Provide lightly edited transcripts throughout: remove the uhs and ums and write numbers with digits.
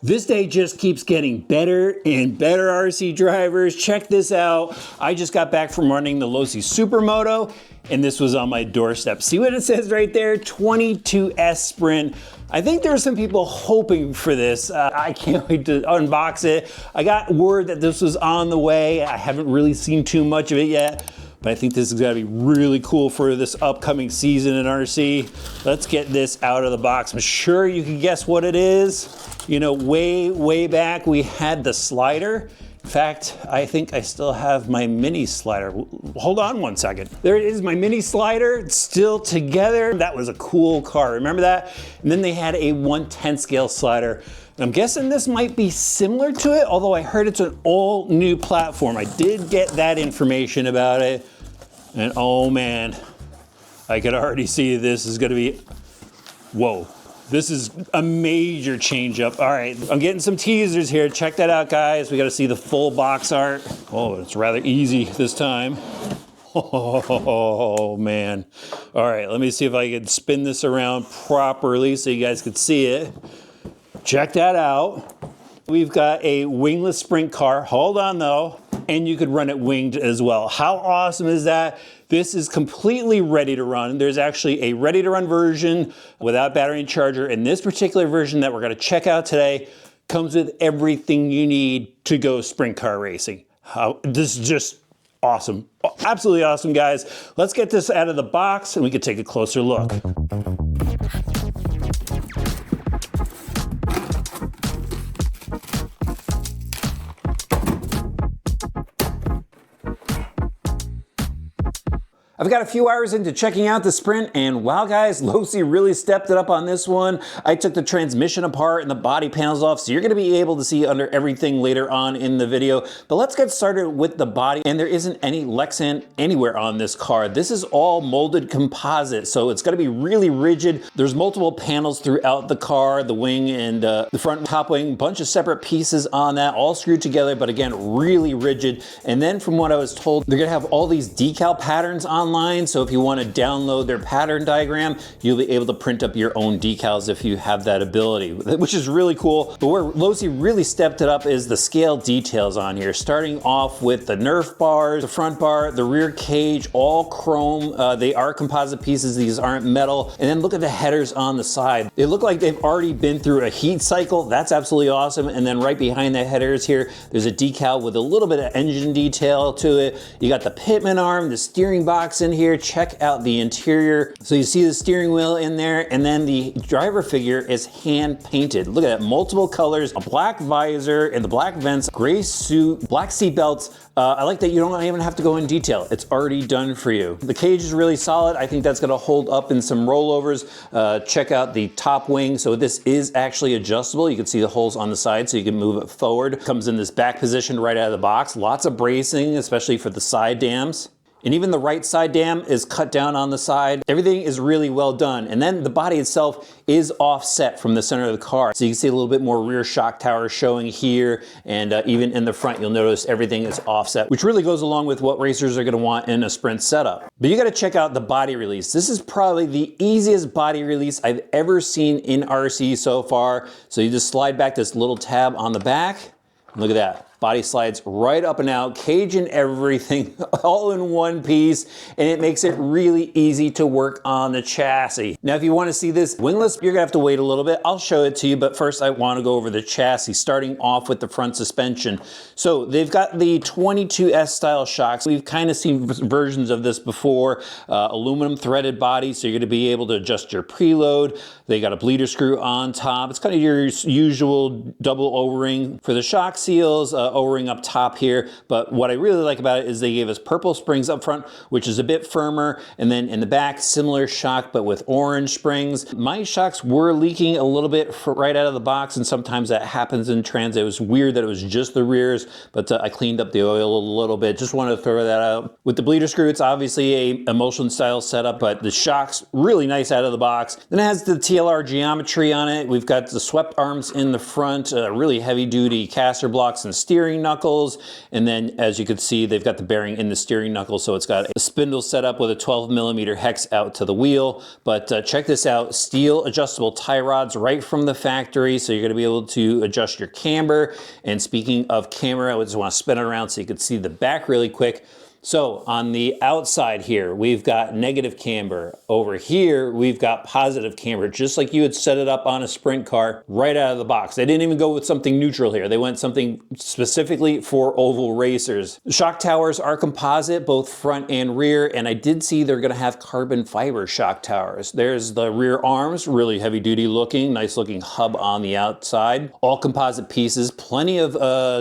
This day just keeps getting better and better, RC drivers. Check this out. I just got back from running the Losi Supermoto, and this was on my doorstep. See what it says right there? 22S Sprint. I think there are some people hoping for this. I can't wait to unbox it. I got word that this was on the way. I haven't really seen too much of it yet, but I think this is gonna be really cool for this upcoming season in RC. Let's get this out of the box. I'm sure you can guess what it is. You know, way back we had the slider. In fact, I think I still have my mini slider. Hold on one second. There it is, my mini slider. It's still together. That was a cool car, remember that? And then they had a 1/10 scale slider. I'm guessing this might be similar to it, although I heard it's an all new platform. I did get that information about it. And oh man, I could already see this is gonna be, whoa. This is a major change up. All right, I'm getting some teasers here. Check that out, guys. We gotta see the full box art. Oh, it's rather easy this time. Oh man. All right, let me see if I can spin this around properly so you guys can see it. Check that out. We've got a wingless sprint car. Hold on though. And you could run it winged as well. How awesome is that? This is completely ready to run. There's actually a ready to run version without battery and charger. And this particular version that we're gonna check out today comes with everything you need to go sprint car racing. This is just awesome. Absolutely awesome, guys. Let's get this out of the box and we can take a closer look. I've got a few hours into checking out the Sprint, and wow guys, Losi really stepped it up on this one. I took the transmission apart and the body panels off, so you're gonna be able to see under everything later on in the video. But let's get started with the body, and there isn't any Lexan anywhere on this car. This is all molded composite, so it's gonna be really rigid. There's multiple panels throughout the car, the wing and the front top wing, bunch of separate pieces on that, all screwed together, but again, really rigid. And then from what I was told, they're gonna have all these decal patterns online, so if you want to download their pattern diagram, you'll be able to print up your own decals if you have that ability, which is really cool. But where Losi really stepped it up is the scale details on here, starting off with the Nerf bars, the front bar, the rear cage, all chrome. They are composite pieces, these aren't metal. And then look at the headers on the side. They look like they've already been through a heat cycle. That's absolutely awesome. And then right behind the headers here, there's a decal with a little bit of engine detail to it. You got the pitman arm, the steering box in here. Check out the interior. So you see the steering wheel in there, and then the driver figure is hand painted. Look at that, multiple colors, a black visor and the black vents, gray suit, black seat belts. I like that you don't even have to go in detail. It's already done for you. The cage is really solid. I think that's gonna hold up in some rollovers. Check out the top wing. So this is actually adjustable. You can see the holes on the side so you can move it forward. Comes in this back position right out of the box. Lots of bracing, especially for the side dams. And even the right side dam is cut down on the side. Everything is really well done. And then the body itself is offset from the center of the car. So you can see a little bit more rear shock tower showing here. And even in the front, you'll notice everything is offset, which really goes along with what racers are gonna want in a sprint setup. But you gotta check out the body release. This is probably the easiest body release I've ever seen in RC so far. So you just slide back this little tab on the back. Look at that. Body slides right up and out, cage and everything, all in one piece, and it makes it really easy to work on the chassis. Now, if you want to see this wingless, you're gonna have to wait a little bit. I'll show it to you, but first I want to go over the chassis, starting off with the front suspension. So they've got the 22S style shocks. We've kind of seen versions of this before, aluminum threaded body, so you're gonna be able to adjust your preload. They got a bleeder screw on top. It's kind of your usual double O-ring for the shock seals, O-ring up top here, but what I really like about it is they gave us purple springs up front, which is a bit firmer, and then in the back, similar shock, but with orange springs. My shocks were leaking a little bit right out of the box, and sometimes that happens in transit. It was weird that it was just the rears, but I cleaned up the oil a little bit. Just wanted to throw that out. With the bleeder screw, it's obviously a emulsion style setup, but the shocks, really nice out of the box. Then it has the TLR geometry on it. We've got the swept arms in the front, really heavy duty caster blocks and steering steering knuckles. And then as you can see, they've got the bearing in the steering knuckle. So it's got a spindle set up with a 12mm hex out to the wheel. But check this out, steel adjustable tie rods right from the factory. So you're gonna be able to adjust your camber. And speaking of camera, I just wanna spin it around so you can see the back really quick. So on the outside here, we've got negative camber. Over here, we've got positive camber, just like you would set it up on a sprint car right out of the box. They didn't even go with something neutral here. They went something specifically for oval racers. The shock towers are composite, both front and rear, and I did see they're gonna have carbon fiber shock towers. There's the rear arms, really heavy duty looking, nice looking hub on the outside. All composite pieces, plenty of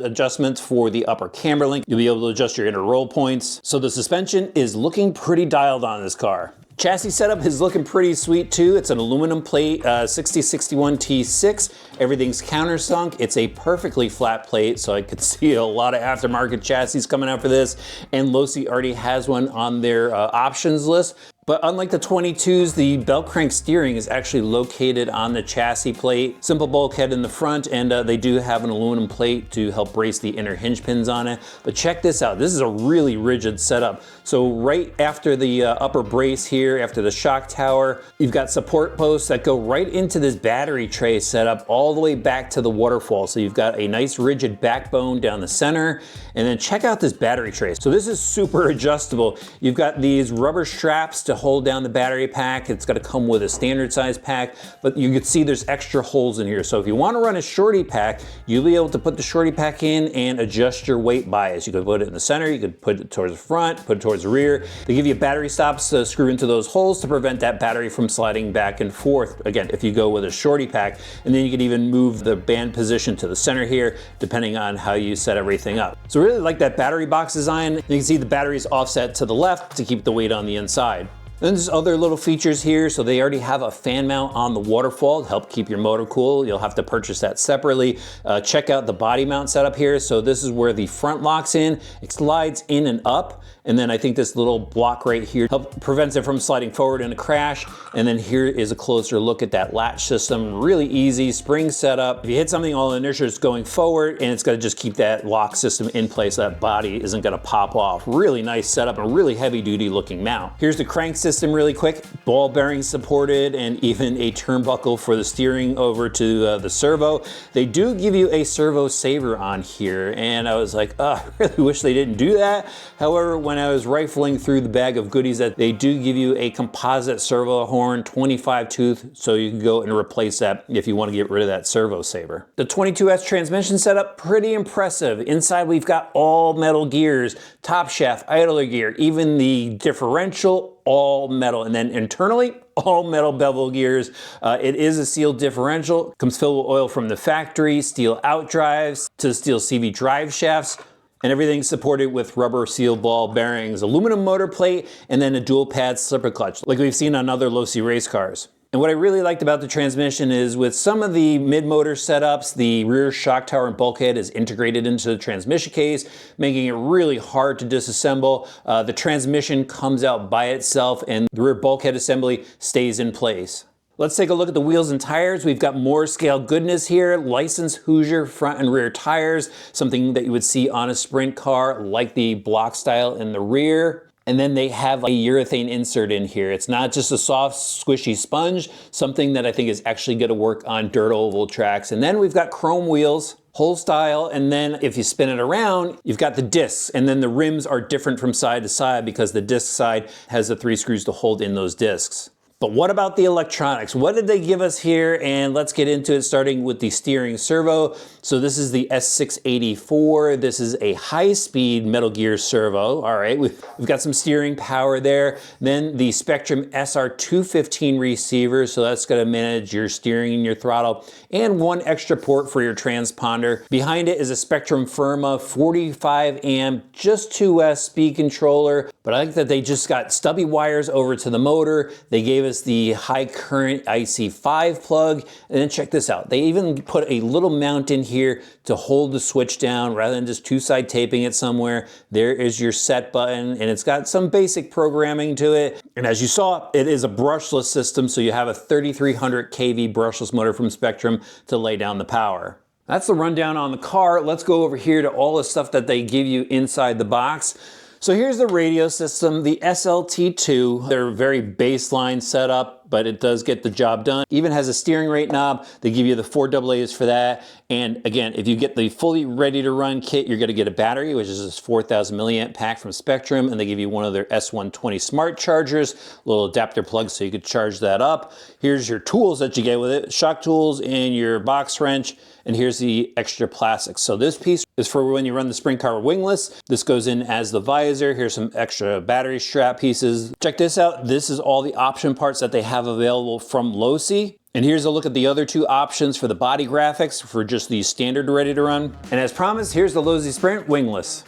adjustments for the upper camber link. You'll be able to adjust your inner roll points. So the suspension is looking pretty dialed on this car. Chassis setup is looking pretty sweet too. It's an aluminum plate 6061 T6. Everything's countersunk. It's a perfectly flat plate, so I could see a lot of aftermarket chassis coming out for this. And Losi already has one on their options list. But unlike the 22s, the belt crank steering is actually located on the chassis plate. Simple bulkhead in the front, and they do have an aluminum plate to help brace the inner hinge pins on it. But check this out, this is a really rigid setup. So right after the upper brace here, after the shock tower, you've got support posts that go right into this battery tray setup all the way back to the waterfall. So you've got a nice rigid backbone down the center. And then check out this battery tray. So this is super adjustable. You've got these rubber straps to hold down the battery pack. It's gonna come with a standard size pack, but you can see there's extra holes in here. So if you wanna run a shorty pack, you'll be able to put the shorty pack in and adjust your weight bias. You could put it in the center, you could put it towards the front, put it towards the rear. They give you battery stops to screw into those holes to prevent that battery from sliding back and forth. Again, if you go with a shorty pack, and then you can even move the band position to the center here, depending on how you set everything up. So really like that battery box design. You can see the batteries offset to the left to keep the weight on the inside. Then there's other little features here. So they already have a fan mount on the waterfall to help keep your motor cool. You'll have to purchase that separately. Check out the body mount setup here. So this is where the front locks in. It slides in and up. And then I think this little block right here prevents it from sliding forward in a crash. And then here is a closer look at that latch system. Really easy, spring setup. If you hit something, all the inertia is going forward, and it's gonna just keep that lock system in place so that body isn't gonna pop off. Really nice setup and really heavy duty looking mount. Here's the crank system really quick. Ball bearing supported, and even a turnbuckle for the steering over to the servo. They do give you a servo saver on here, and I was like, oh, I really wish they didn't do that. However, when I was rifling through the bag of goodies, that they do give you a composite servo horn, 25 tooth, so you can go and replace that if you want to get rid of that servo saver. The 22S transmission setup, pretty impressive. Inside we've got all metal gears, top shaft, idler gear, even the differential, all metal. And then internally, all metal bevel gears. It is a sealed differential, comes filled with oil from the factory, steel outdrives to steel CV drive shafts, and everything's supported with rubber seal ball bearings, aluminum motor plate, and then a dual pad slipper clutch, like we've seen on other Losi race cars. And what I really liked about the transmission is with some of the mid-motor setups, the rear shock tower and bulkhead is integrated into the transmission case, making it really hard to disassemble. The transmission comes out by itself and the rear bulkhead assembly stays in place. Let's take a look at the wheels and tires. We've got more scale goodness here. Licensed Hoosier front and rear tires, something that you would see on a sprint car, like the block style in the rear. And then they have a urethane insert in here. It's not just a soft, squishy sponge, something that I think is actually gonna work on dirt oval tracks. And then we've got chrome wheels, whole style, and then if you spin it around, you've got the discs, and then the rims are different from side to side because the disc side has the 3 screws to hold in those discs. But what about the electronics? What did they give us here? And let's get into it, starting with the steering servo. So this is the S684. This is a high-speed Metal Gear servo. All right, we've got some steering power there. Then the Spectrum SR215 receiver. So that's gonna manage your steering and your throttle. And one extra port for your transponder. Behind it is a Spectrum Firma 45 amp, just 2S speed controller. But I like that they just got stubby wires over to the motor. They gave us the high current IC5 plug. And then check this out. They even put a little mount in here to hold the switch down rather than just two-side taping it somewhere. There is your set button, and it's got some basic programming to it. And as you saw, it is a brushless system, so you have a 3300 kV brushless motor from Spectrum to lay down the power. That's the rundown on the car. Let's go over here to all the stuff that they give you inside the box. So here's the radio system, the SLT2. They're very baseline setup, but it does get the job done. Even has a steering rate knob. They give you the 4 AA's for that. And again, if you get the fully ready to run kit, you're gonna get a battery, which is this 4,000 milliamp pack from Spectrum, and they give you one of their S120 smart chargers, little adapter plug so you could charge that up. Here's your tools that you get with it, shock tools and your box wrench. And here's the extra plastic. So this piece is for when you run the sprint car wingless. This goes in as the visor. Here's some extra battery strap pieces. Check this out. This is all the option parts that they have available from Losi. And here's a look at the other two options for the body graphics for just the standard ready to run. And as promised, here's the Losi Sprint wingless.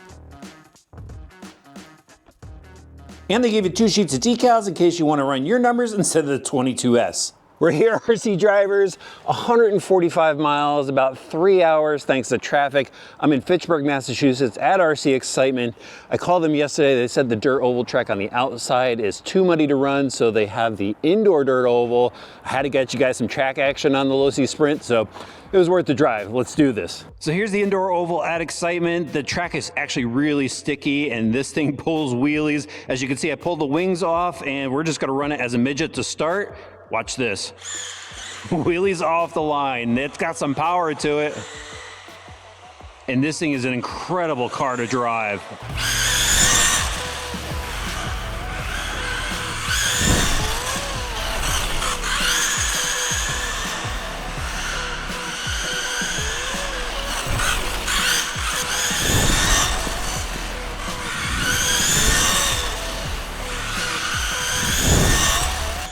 And they give you 2 sheets of decals in case you want to run your numbers instead of the 22S. We're here, RC drivers, 145 miles, about 3 hours thanks to traffic. I'm in Fitchburg, Massachusetts at RC Excitement. I called them yesterday. They said the dirt oval track on the outside is too muddy to run, so they have the indoor dirt oval. I had to get you guys some track action on the Losi Sprint, so it was worth the drive. Let's do this. So here's the indoor oval at Excitement. The track is actually really sticky and this thing pulls wheelies. As you can see, I pulled the wings off and we're just gonna run it as a midget to start. Watch this. Wheelies off the line. It's got some power to it. And this thing is an incredible car to drive.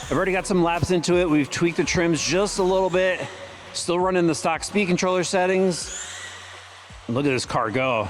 I've already got some laps into it. We've tweaked the trims just a little bit. Still running the stock speed controller settings. Look at this car go.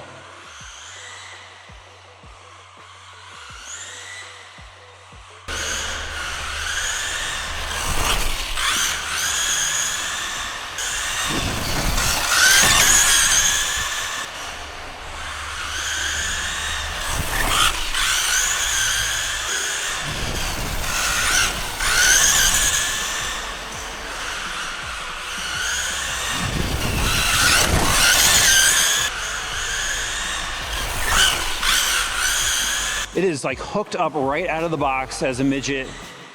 It is like hooked up right out of the box as a midget.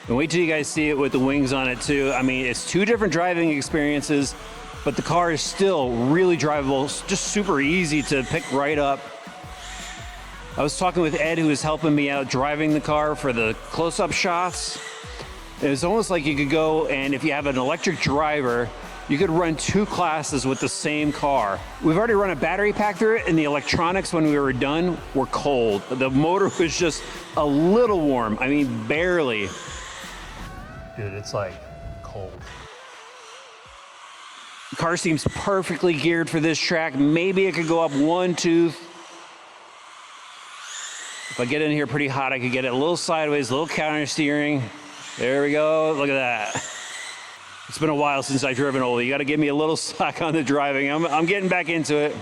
And wait till you guys see it with the wings on it too. I mean, it's 2 different driving experiences, but the car is still really drivable, just super easy to pick right up. I was talking with Ed, who was helping me out driving the car for the close-up shots. It was almost like you could go, and if you have an electric driver, you could run 2 classes with the same car. We've already run a battery pack through it, and the electronics when we were done were cold. The motor was just a little warm. I mean, barely. Dude, it's like cold. The car seems perfectly geared for this track. Maybe it could go up 1 tooth. If I get in here pretty hot, I could get it a little sideways, a little counter steering. There we go, look at that. It's been a while since I've driven old. You gotta give me a little slack on the driving. I'm getting back into it.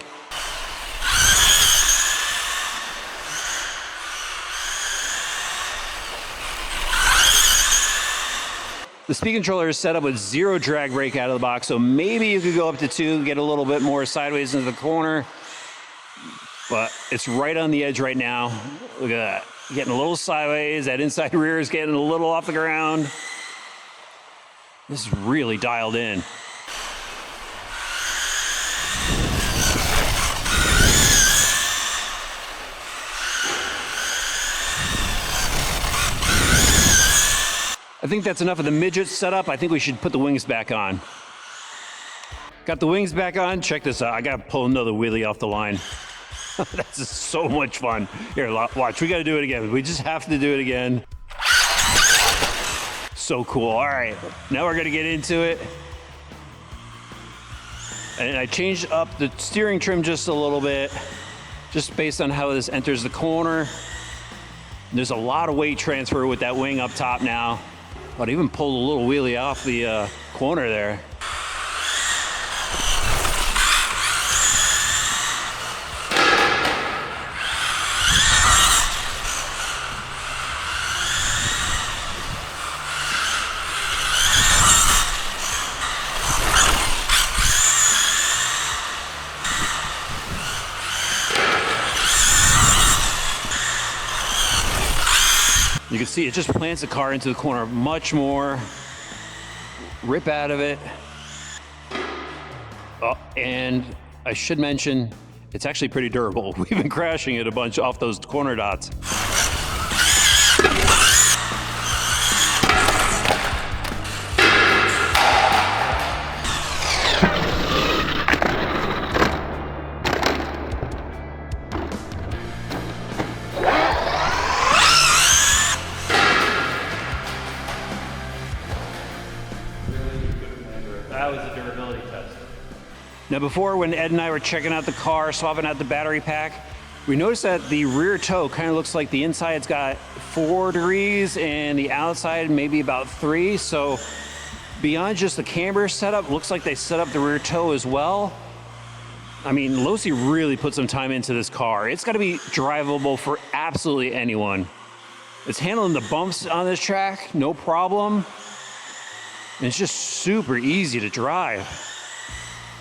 The speed controller is set up with 0 drag brake out of the box, so maybe you could go up to 2, get a little bit more sideways into the corner, but it's right on the edge right now. Look at that. Getting a little sideways, that inside rear is getting a little off the ground. This is really dialed in. I think that's enough of the midget setup. I think we should put the wings back on. Got the wings back on. Check this out. I gotta pull another wheelie off the line. That's just so much fun. Here, watch. We gotta do it again. We just have to do it again. So cool. All right, now we're gonna get into it. And I changed up the steering trim just a little bit, just based on how this enters the corner. There's a lot of weight transfer with that wing up top now. But I even pulled a little wheelie off the corner there. can see it just plants the car into the corner much more. Rip out of it. Oh, and I should mention, it's actually pretty durable. We've been crashing it a bunch off those corner dots. That was a durability test. Now before, when Ed and I were checking out the car, swapping out the battery pack, we noticed that the rear toe kind of looks like the inside's got 4 degrees and the outside maybe about 3. So beyond just the camber setup, looks like they set up the rear toe as well. I mean, Losi really put some time into this car. It's got to be drivable for absolutely anyone. It's handling the bumps on this track, no problem. And it's just super easy to drive.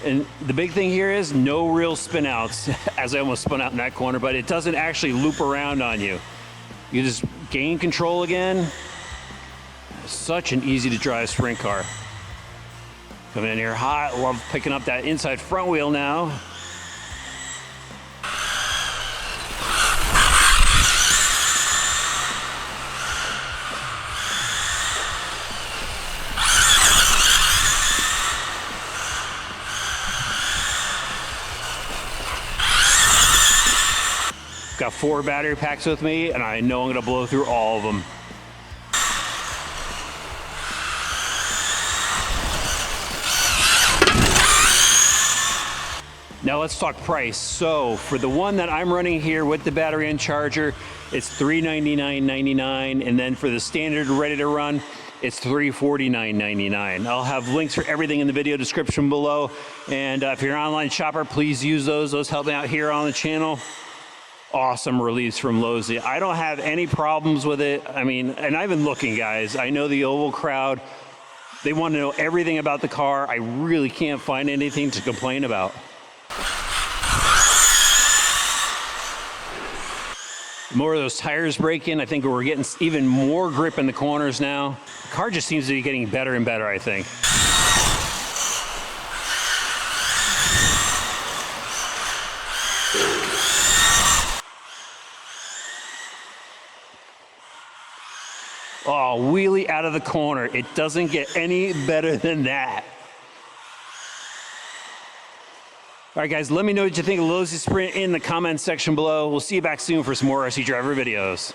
And the big thing here is no real spin outs, as I almost spun out in that corner, but it doesn't actually loop around on you. You just gain control again. Such an easy to drive sprint car. Coming in here hot, love picking up that inside front wheel now. Got 4 battery packs with me, and I know I'm gonna blow through all of them. Now let's talk price. So for the one that I'm running here with the battery and charger, it's $399.99, and then for the standard ready to run, it's $349.99. I'll have links for everything in the video description below, and if you're an online shopper, please use those. Those help me out here on the channel. Awesome release from Losi. I don't have any problems with it. I mean, and I've been looking, guys. I know the Oval crowd, they want to know everything about the car. I really can't find anything to complain about. More of those tires breaking. I think we're getting even more grip in the corners now. The car just seems to be getting better and better, I think. Oh, wheelie out of the corner. It doesn't get any better than that. All right, guys, let me know what you think of Losi Sprint in the comments section below. We'll see you back soon for some more RC Driver videos.